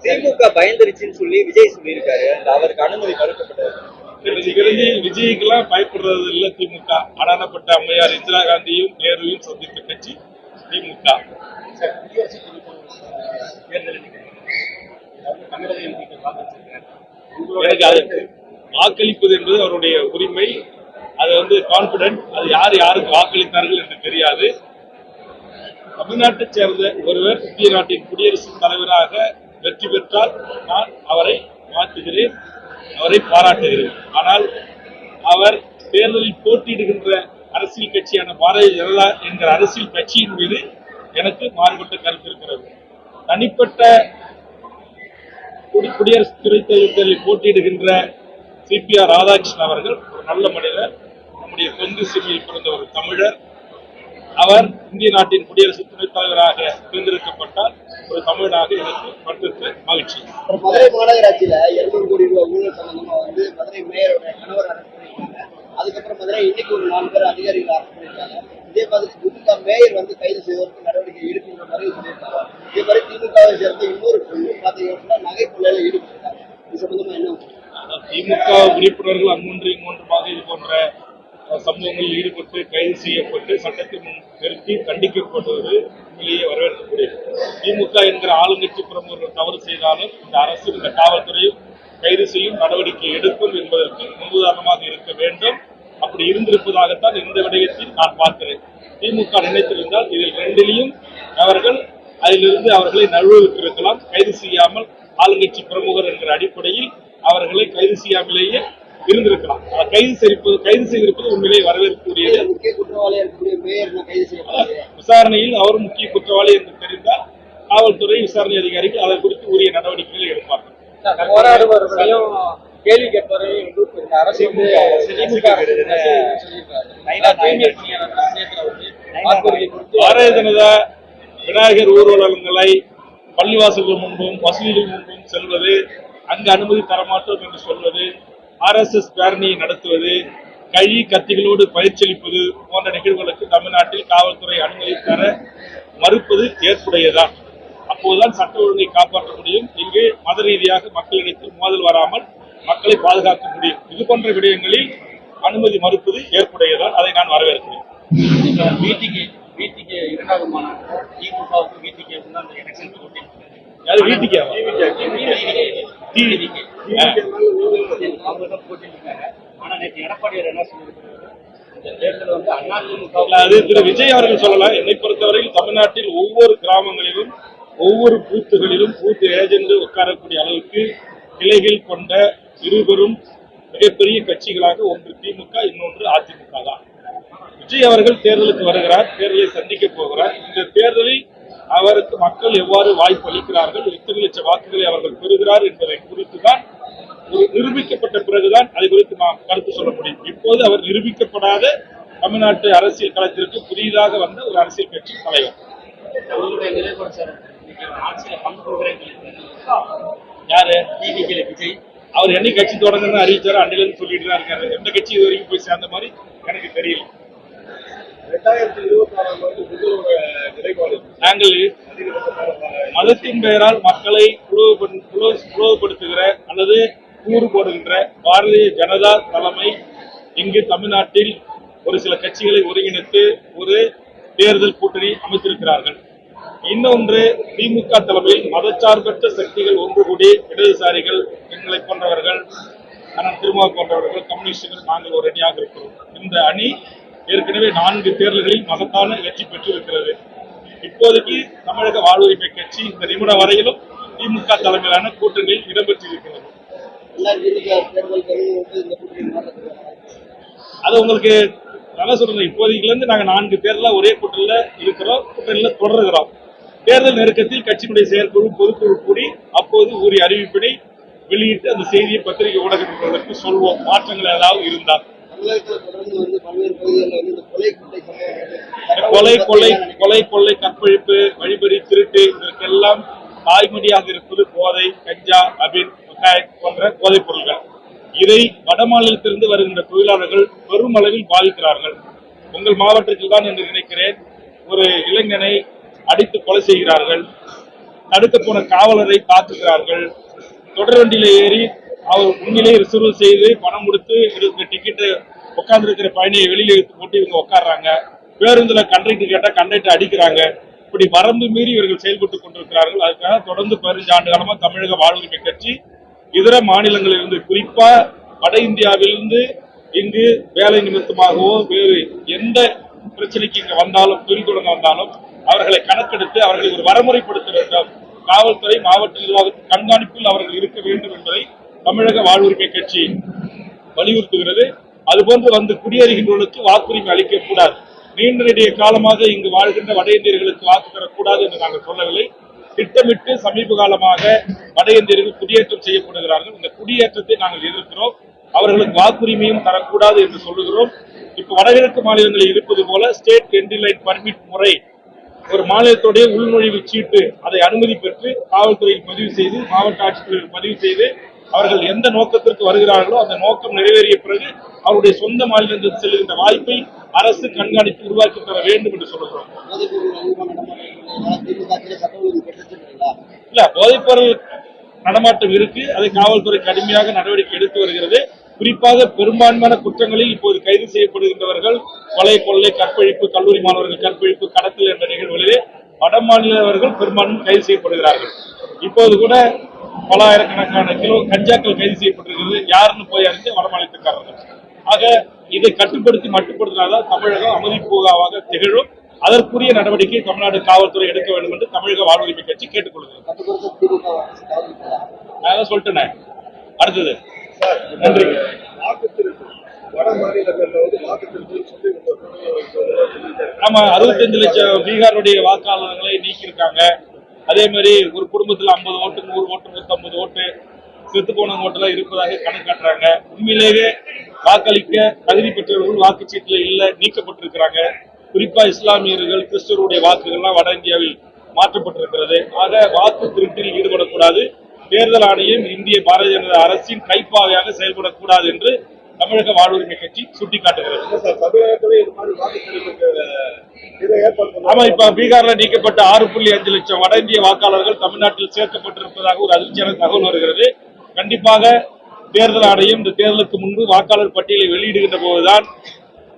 திமுக பயந்துருச்சுன்னு சொல்லி விஜய் சொல்லியிருக்காரு. அவருக்கு அனுமதி மறுக்கப்பட்டது. விஜய்க்கெல்லாம் பயப்படுறது இல்ல திமுக. அடானப்பட்ட அம்மையார் இந்திரா காந்தியும் நேருவையும் சந்தித்த கட்சி திமுக. எனக்கு வாக்களிப்பது என்பது அவருடைய உரிமை. அது கான்பிடன்ட். அது யாருக்கு வாக்களித்தார்கள் என்று தெரியாது. தமிழ்நாட்டை சேர்ந்த ஒருவர் இந்திய நாட்டின் குடியரசுத் தலைவராக வெற்றி பெற்றால் நான் அவரை வாழ்த்துகிறேன், அவரை பாராட்டுகிறேன். ஆனால் அவர் தேர்தலில் போட்டியிடுகின்ற அரசியல் கட்சியான பாரதிய ஜனதா என்கிற அரசியல் கட்சியின் மீது எனக்கு மாறுபட்ட கருத்து இருக்கிறது. தனிப்பட்ட குடியரசு துணைத் தேர்தலில் போட்டியிடுகின்ற சிபிஆர் ராதாகிருஷ்ணன் அவர்கள் ஒரு நல்ல மனிதர், நம்முடைய கொங்கு சிறியில் பிறந்த ஒரு தமிழர். அவர் இந்திய நாட்டின் குடியரசு துணைத் தலைவராக தேர்ந்தெடுக்கப்பட்டால் ஒரு தமிழனாக எனக்கு பட்டிருக்க மகிழ்ச்சி. மதுரை மாநகராட்சியில 200 கோடி ரூபாய் ஊழல் சம்பந்தமா மதுரை மேயருடைய கணவர் அரசு பண்ணிருக்காங்க. அதுக்கப்புறம் மதுரை இன்னைக்கு ஒரு 4 பேர் அதிகாரிகள் அரசு பண்ணிருக்காங்க. இதே மாதிரி திமுக மேயர் கைது செய்வதற்கு நடவடிக்கை எடுக்கின்ற மாதிரி சொல்லியிருக்காங்க. இதே மாதிரி திமுகவை சேர்ந்த இன்னொரு குழு பாத்தீங்கன்னா நகை கொள்ளையில ஈடுபட்டிருக்காங்க. இது சம்பந்தமா என்ன? திமுக உறுப்பினர்கள் அங்கொன்று இங்கொன்றுமாக இது போன்ற சம்பவங்களில் ஈடுபட்டு கைது செய்யப்பட்டு சட்டத்தை முன் நிறுத்தி கண்டிக்கப்படுவது உண்மையிலேயே வரவேற்கக்கூடியது. திமுக என்கிற ஆளுங்கட்சி பிரமுகர்கள் தவறு செய்தாலும் இந்த அரசு இந்த காவல்துறையும் கைது செய்யும் நடவடிக்கை எடுக்கும் என்பதற்கு முன்னுதாரணமாக இருக்க வேண்டும். அப்படி இருந்திருப்பதாகத்தான் இந்த விடயத்தில் நான் பார்க்கிறேன். திமுக நினைத்திருந்தால் இதில் ரெண்டிலையும் அவர்கள் அதிலிருந்து அவர்களை நழுவிட்டிருக்கலாம். கைது செய்யாமல் ஆளுங்கட்சி பிரமுகர் என்கிற அடிப்படையில் அவர்களை கைது செய்யாமலேயே இருந்திருக்கலாம். கைது செய்திருப்பது உண்மையிலேயே வரவேற்கக்கூடியது. முக்கிய குற்றவாளி விசாரணையில் அவர் முக்கிய குற்றவாளி என்று தெரிந்தால் காவல்துறை விசாரணை அதிகாரிகள் அதை குறித்து உரிய நடவடிக்கைகளை எடுப்பார்கள். போராடுபவர்களையும் கேள்வி கேட்பவரையும் பாரதிய ஜனதா விநாயகர் ஊர்வலங்களை பள்ளிவாசல்கள் முன்பும் மசூதிகள் முன்பும் செல்வது, அங்கு அனுமதி தரமாட்டோம் என்று சொல்வது, RSS பேரணியை நடத்துவது, கழி கத்திகளோடு பயிற்சியளிப்பது போன்ற நிகழ்வுகளுக்கு தமிழ்நாட்டில் காவல்துறை அனுமதி தர மறுப்பது ஏற்புடையதான். அப்போதுதான் சட்ட ஒழுங்கை காப்பாற்ற முடியும். இங்கு மத ரீதியாக மக்களிடத்தில் மோதல் வராமல் மக்களை பாதுகாக்க முடியும். இது போன்ற விடயங்களில் அனுமதி மறுப்பது ஏற்புடையதான். அதை நான் வரவேற்கிறேன். இரண்டாவது மாநாடு திமுகவுக்கு வீட்டுக்கு அந்த எலெக்ஷன் விஜய் அவர்கள் சொல்லலாம். என்னை பொறுத்தவரையில் தமிழ்நாட்டில் ஒவ்வொரு கிராமங்களிலும் ஒவ்வொரு பூத்துகளிலும் பூத்து ஏஜென்ட் உட்காரக்கூடிய அளவுக்கு கிளைகள் கொண்ட இருவரும் மிகப்பெரிய கட்சிகளாக ஒன்று திமுக, இன்னொன்று அதிமுக தான். விஜய் அவர்கள் தேர்தலுக்கு வருகிறார், தேர்தலை சந்திக்க போகிறார். இந்த தேர்தலில் அவருக்கு மக்கள் எவ்வாறு வாய்ப்பு அளிக்கிறார்கள், எத்தனை லட்சம் வாக்குகளை அவர்கள் பெறுகிறார் என்பதை குறித்துதான் ஒரு நிரூபிக்கப்பட்ட பிறகுதான் அதை குறித்து நாம் கருத்து சொல்ல முடியும். இப்போது அவர் நிரூபிக்கப்படாத தமிழ்நாட்டு அரசியல் களத்திற்கு புதிதாக வந்த ஒரு அரசியல் கட்சி தலைவர். யாரு? விஜய். அவர் என்ன கட்சி தொடங்கன்னு அறிவிச்சாரோ அன்றிலிருந்து சொல்லிட்டு தான் இருக்காரு. எந்த கட்சி இது வரைக்கும் போய் சேர்ந்த மாதிரி எனக்கு தெரியல. 2024 நாங்கள் மதத்தின் பெயரால் மக்களை புலவுபடுத்துகிற அல்லது கூறு போடுகின்ற பாரதிய ஜனதா தலைமை இங்கு தமிழ்நாட்டில் ஒரு சில கட்சிகளை ஒருங்கிணைத்து ஒரு தேர்தல் கூட்டணி அமைத்திருக்கிறார்கள். இன்னொன்று திமுக தலைமையில் மதச்சார்பற்ற சக்திகள் ஒன்று கூடி இடதுசாரிகள், எங்களை போன்றவர்கள், திருமாவளவன் போன்றவர்கள், கம்யூனிஸ்டுகள், நாங்கள் ஒரு அணியாக இருக்கிறோம். இந்த அணி ஏற்கனவே 4 தேர்தல்களில் மகத்தான வெற்றி பெற்றிருக்கிறது. இப்போதைக்கு தமிழக வாழ்வுரிமை கட்சி இந்த நிமிடம் வரையிலும் திமுக தலைமையிலான கூட்டணியில் இடம்பெற்றிருக்கிறது. அது உங்களுக்கு நல்லா சொல்றேன். இப்போதைக்குல இருந்து நாங்க 4 தேர்தல ஒரே கூட்டணியில இருக்கிறோம், கூட்டணியில தொடர்கிறோம். தேர்தல் நெருக்கத்தில் கட்சியினுடைய செயற்குழு பொதுக்குழு கூடி அப்போது உரிய அறிவிப்பினை வெளியிட்டு அந்த செய்தியை பத்திரிகை ஊடகத்திற்கு சொல்வோம். மாற்றங்கள் ஏதாவது இருந்தால் கொலை, கற்பழிப்பு, வழிபறி, திருட்டு இதற்கெல்லாம் தாய்மொழியாக இருப்பது போதை, கஞ்சா, அபின் போன்ற போதைப் பொருள்கள். இதை வட மாநிலத்திலிருந்து வருகின்ற தொழிலாளர்கள் பெரும் அளவில் பாதிக்கிறார்கள். உங்கள் மாவட்டத்தில் தான் என்று நினைக்கிறேன் ஒரு இளைஞனை அடித்து கொலை செய்கிறார்கள். தடுக்க போன காவலரை தாக்குகிறார்கள். தொடர் வண்டியில ஏறி அவர் உண்மையிலே ரிசர்வ் செய்து பணம் கொடுத்து இருக்கிற டிக்கெட்டு உட்கார்ந்து இருக்கிற பயணியை வெளியில எடுத்து போட்டு இவங்க உட்கார்றாங்க. பேருந்துல கண்டக்டர் கேட்டா கண்டக்டர் அடிக்கிறாங்க. இப்படி வரம்பு மீறி இவர்கள் செயல்பட்டுக் கொண்டிருக்கிறார்கள். அதுக்காக தொடர்ந்து 15 ஆண்டு காலமா தமிழக வாழ்வுரிமை கட்சி இதர மாநிலங்களிலிருந்து, குறிப்பா வட இந்தியாவிலிருந்து இங்கு வேலை நிமித்தமாகவோ வேறு எந்த பிரச்சனைக்கு இங்க வந்தாலும், தொழில் தொடங்க வந்தாலும் அவர்களை கணக்கெடுத்து அவர்களை ஒரு வரமுறைப்படுத்த வேண்டும். காவல்துறை மாவட்ட நிர்வாகத்தின் கண்காணிப்பில் அவர்கள் இருக்க வேண்டும் என்பதை தமிழக வாழ்வுரிமை கட்சி வலியுறுத்துகிறது. அதுபோன்று வந்து குடியேறுகின்றவர்களுக்கு வாக்குரிமை அளிக்கக்கூடாது. நீண்ட நெடிய காலமாக இங்கு வாழ்கின்ற வட இந்தியர்களுக்கு வாக்கு தரக்கூடாது என்று நாங்கள் சொல்லவில்லை. திட்டமிட்டு சமீப காலமாக வட இந்தியர்கள் குடியேற்றம் செய்யப்படுகிறார்கள். இந்த குடியேற்றத்தை நாங்கள் எதிர்க்கிறோம். அவர்களுக்கு வாக்குரிமையும் தரக்கூடாது என்று சொல்லுகிறோம். இப்ப வடகிழக்கு மாநிலங்களில் இருப்பது போல ஸ்டேட் என்ட்ரி லைன் பர்மிட் முறை, ஒரு மாநிலத்துடைய உள்நுழைவு சீட்டு, அதை அனுமதி பெற்று காவல்துறையில் பதிவு செய்து, மாவட்ட ஆட்சித்தலைவர்கள் பதிவு செய்து, அவர்கள் எந்த நோக்கத்திற்கு வருகிறார்களோ அந்த நோக்கம் நிறைவேறிய பிறகு அவருடைய சொந்த மாநிலத்தில் செல்கின்ற வாய்ப்பை அரசு கண்காணித்து உருவாக்கி தர வேண்டும் என்று சொல்லுகிறோம். இல்ல, போதைப்பொருள் நடமாட்டம் இருக்கு. அதை காவல்துறை கடுமையாக நடவடிக்கை எடுத்து வருகிறது. குறிப்பாக பெரும்பான்மையான குற்றங்களில் இப்போது கைது செய்யப்படுகின்றவர்கள் கொலை, கொள்ளை, கற்பழிப்பு, கல்லூரி மாணவர்கள் கற்பழிப்பு, கடத்தல் என்ற நிகழ்வுகளிலே வட மாநிலவர்கள் பெரும்பான்மை கைது செய்யப்படுகிறார்கள். இப்போது கூட பல ஆயிரக்கணக்கான கிலோ கஞ்சாக்கள் கைது செய்யப்பட்டிருக்கிறது. யாருன்னு போய் அறிஞ்சு வட மாநிலத்துக்காரர்கள். ஆக இதை கட்டுப்படுத்தி மட்டுப்படுத்தினால்தான் தமிழகம் அமைதி பூங்காவாக திகழும். அதற்குரிய நடவடிக்கை தமிழ்நாடு காவல்துறை எடுக்க வேண்டும் என்று தமிழக வாழ்வுரிமை கட்சி கேட்டுக்கொள்கிறது. நான் சொல்லிட்டேன். அடுத்தது நன்றி. ஆமா, 65 லட்சம் பீகாருடைய வாக்காளர்களை நீக்கியிருக்காங்க. அதே மாதிரி ஒரு குடும்பத்தில் 50 ஓட்டு, 100 ஓட்டு, 150 ஓட்டு, செத்து போன ஓட்டெல்லாம் இருப்பதாக கணக்கு காட்டுறாங்க. உண்மையிலேயே வாக்களிக்க தகுதி பெற்றவர்கள் வாக்குச்சீட்டுல இல்ல, நீக்கப்பட்டிருக்கிறாங்க. குறிப்பா இஸ்லாமியர்கள், கிறிஸ்தவருடைய வாக்குகள்லாம் வட இந்தியாவில் மாற்றப்பட்டிருக்கிறது. ஆக வாக்கு திருட்டில் ஈடுபடக்கூடாது. தேர்தல் ஆணையம் இந்திய பாரதிய ஜனதா அரசின் கைப்பாவையாக செயல்படக்கூடாது என்று தமிழக வாழ்வுரிமை கட்சி சுட்டிக்காட்டுகிறது. ஆமா, இப்ப பீகார்ல நீக்கப்பட்ட 6.5 லட்சம் வட இந்திய வாக்காளர்கள் தமிழ்நாட்டில் சேர்க்கப்பட்டிருப்பதாக ஒரு அதிர்ச்சியான தகவல் வருகிறது. கண்டிப்பாக தேர்தல் ஆணையம் இந்த தேர்தலுக்கு முன்பு வாக்காளர் பட்டியலை வெளியிடுகின்ற போதுதான்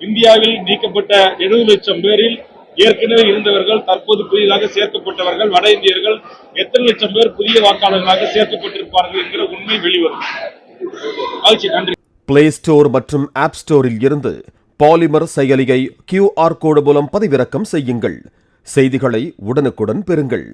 இந்தியாவில் நீக்கப்பட்ட 70 லட்சம் பேரில் ஏற்கனவே இருந்தவர்கள், தற்போது புதிதாக சேர்க்கப்பட்டவர்கள், வட இந்தியர்கள் எத்தனை லட்சம் பேர் புதிய வாக்காளர்களாக சேர்க்கப்பட்டிருப்பார்கள் என்கிற உண்மை வெளிவரும். நன்றி. பிளே ஸ்டோர் மற்றும் ஆப் ஸ்டோரில் இருந்து பாலிமர் செயலியை QR கோடு மூலம் பதிவிறக்கம் செய்யுங்கள். செய்திகளை உடனுக்குடன் பெறுங்கள்.